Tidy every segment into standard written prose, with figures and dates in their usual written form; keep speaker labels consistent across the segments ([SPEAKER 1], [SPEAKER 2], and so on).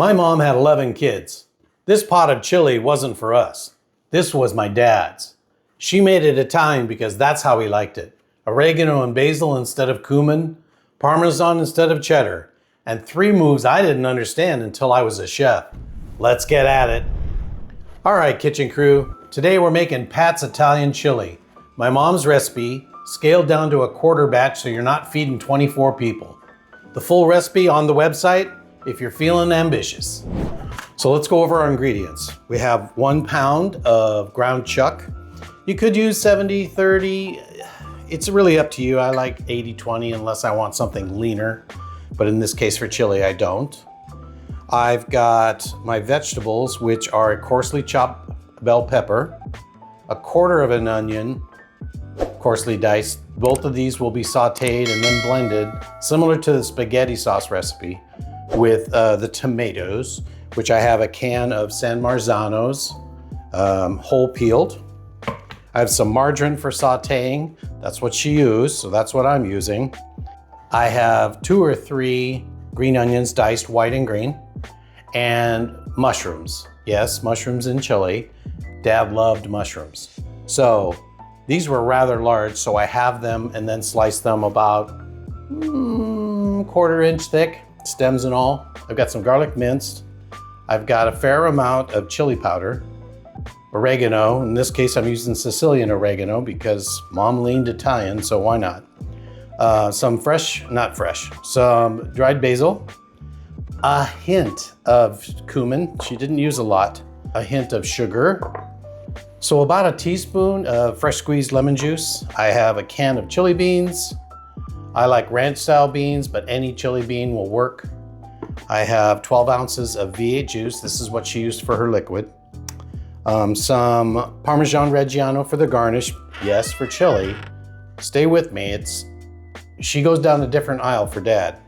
[SPEAKER 1] My mom had 11 kids. This pot of chili wasn't for us. This was my dad's. She made it Italian because that's how he liked it. Oregano and basil instead of cumin, parmesan instead of cheddar, and 3 moves I didn't understand until I was a chef. Let's get at it. All right, kitchen crew. Today we're making Pat's Italian chili. My mom's recipe, scaled down to a quarter batch so you're not feeding 24 people. The full recipe on the website if you're feeling ambitious. So let's go over our ingredients. We have 1 pound of ground chuck. You could use 70-30. It's really up to you. I like 80-20 unless I want something leaner. But in this case for chili, I don't. I've got my vegetables, which are a coarsely chopped bell pepper, a quarter of an onion, coarsely diced. Both of these will be sautéed and then blended, similar to the spaghetti sauce recipe, with the tomatoes, which I have a can of San Marzanos, whole peeled. I have some margarine for sautéing. That's what she used, so that's what I'm using. I have 2 or 3 green onions diced white and green, and mushrooms. Yes, mushrooms in chili. Dad loved mushrooms. So these were rather large, so I have them and then slice them about quarter inch thick, stems and all. I've got some garlic minced. I've got a fair amount of chili powder, oregano. In this case, I'm using Sicilian oregano because Mom leaned Italian, so why not? Some some dried basil, a hint of cumin. She didn't use a lot. A hint of sugar. So about a teaspoon of fresh squeezed lemon juice. I have a can of chili beans. I like ranch style beans, but any chili bean will work. I have 12 ounces of V8 juice. This is what she used for her liquid. Some Parmesan Reggiano for the garnish. Yes, for chili. Stay with me. She goes down a different aisle for Dad.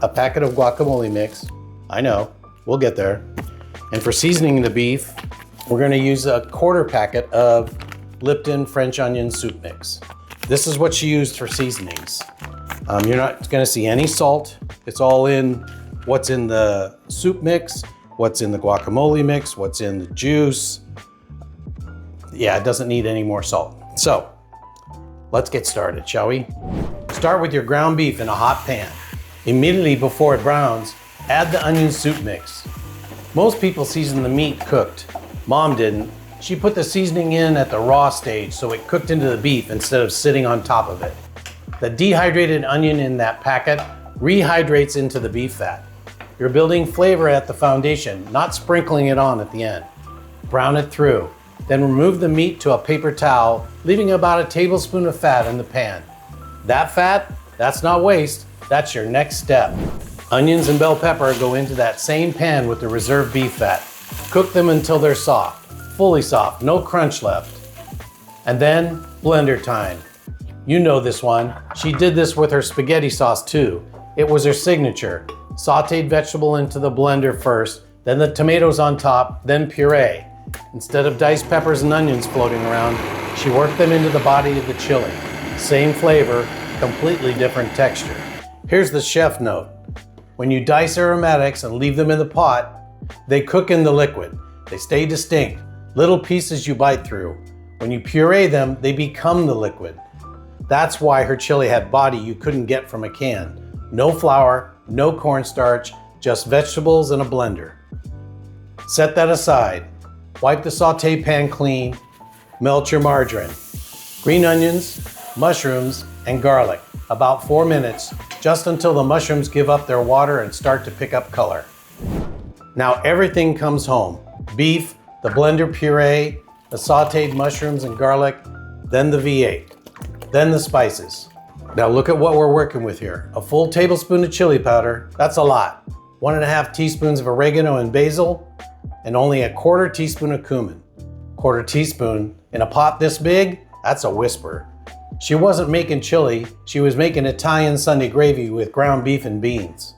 [SPEAKER 1] A packet of guacamole mix. I know, we'll get there. And for seasoning the beef, we're gonna use a quarter packet of Lipton French onion soup mix. This is what she used for seasonings. You're not gonna see any salt. It's all in what's in the soup mix, what's in the guacamole mix, what's in the juice. Yeah, it doesn't need any more salt. So, let's get started, shall we? Start with your ground beef in a hot pan. Immediately before it browns, add the onion soup mix. Most people season the meat cooked. Mom didn't. She put the seasoning in at the raw stage so it cooked into the beef instead of sitting on top of it. The dehydrated onion in that packet rehydrates into the beef fat. You're building flavor at the foundation, not sprinkling it on at the end. Brown it through. Then remove the meat to a paper towel, leaving about a tablespoon of fat in the pan. That fat, that's not waste, that's your next step. Onions and bell pepper go into that same pan with the reserved beef fat. Cook them until they're soft, fully soft, no crunch left. And then, blender time. You know this one. She did this with her spaghetti sauce too. It was her signature. Sautéed vegetable into the blender first, then the tomatoes on top, then puree. Instead of diced peppers and onions floating around, she worked them into the body of the chili. Same flavor, completely different texture. Here's the chef note. When you dice aromatics and leave them in the pot, they cook in the liquid. They stay distinct, little pieces you bite through. When you puree them, they become the liquid. That's why her chili had body you couldn't get from a can. No flour, no cornstarch, just vegetables in a blender. Set that aside. Wipe the sauté pan clean. Melt your margarine. Green onions, mushrooms, and garlic. About 4 minutes, just until the mushrooms give up their water and start to pick up color. Now everything comes home. Beef, the blender puree, the sautéed mushrooms and garlic, then the V8, then the spices. Now look at what we're working with here. A full tablespoon of chili powder, that's a lot. 1.5 teaspoons of oregano and basil, and only a quarter teaspoon of cumin. Quarter teaspoon in a pot this big, that's a whisper. She wasn't making chili, she was making Italian Sunday gravy with ground beef and beans.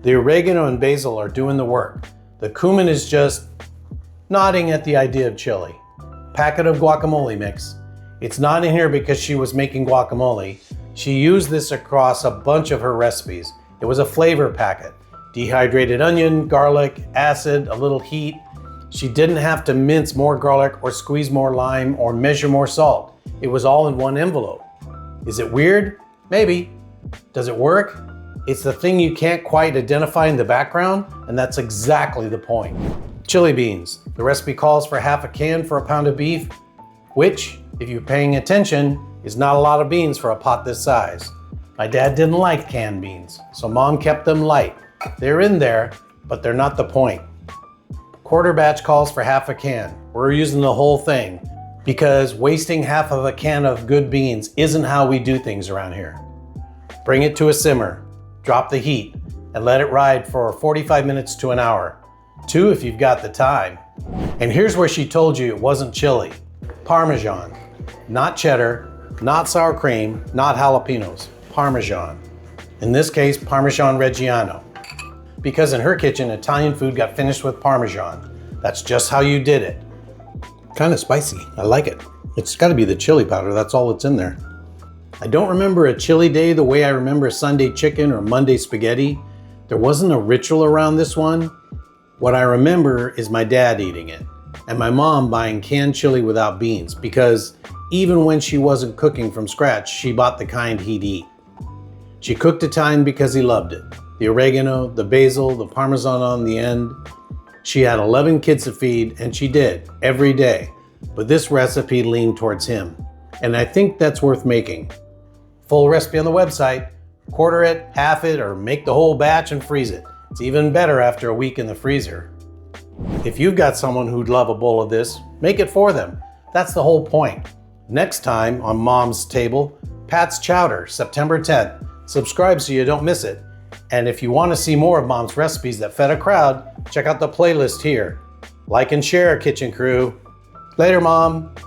[SPEAKER 1] The oregano and basil are doing the work. The cumin is just nodding at the idea of chili. Packet of guacamole mix. It's not in here because she was making guacamole. She used this across a bunch of her recipes. It was a flavor packet. Dehydrated onion, garlic, acid, a little heat. She didn't have to mince more garlic or squeeze more lime or measure more salt. It was all in one envelope. Is it weird? Maybe. Does it work? It's the thing you can't quite identify in the background, and that's exactly the point. Chili beans. The recipe calls for half a can for a pound of beef, which, if you're paying attention, is not a lot of beans for a pot this size. My dad didn't like canned beans, so Mom kept them light. They're in there, but they're not the point. Quarter batch calls for half a can. We're using the whole thing because wasting half of a can of good beans isn't how we do things around here. Bring it to a simmer, drop the heat, and let it ride for 45 minutes to an hour. 2 if you've got the time. And here's where she told you it wasn't chili. Parmesan, not cheddar, not sour cream, not jalapenos, Parmesan. In this case, Parmesan Reggiano. Because in her kitchen, Italian food got finished with Parmesan. That's just how you did it. Kind of spicy, I like it. It's gotta be the chili powder, that's all that's in there. I don't remember a chili day the way I remember Sunday chicken or Monday spaghetti. There wasn't a ritual around this one. What I remember is my dad eating it and my mom buying canned chili without beans because even when she wasn't cooking from scratch, she bought the kind he'd eat. She cooked Italian because he loved it. The oregano, the basil, the parmesan on the end. She had 11 kids to feed and she did every day, but this recipe leaned towards him. And I think that's worth making. Full recipe on the website. Quarter it, half it, or make the whole batch and freeze it. It's even better after a week in the freezer. If you've got someone who'd love a bowl of this, make it for them. That's the whole point. Next time on Mom's Table, Pat's Chowder, September 10th. Subscribe so you don't miss it. And if you want to see more of Mom's recipes that fed a crowd, check out the playlist here. Like and share, kitchen crew. Later, Mom.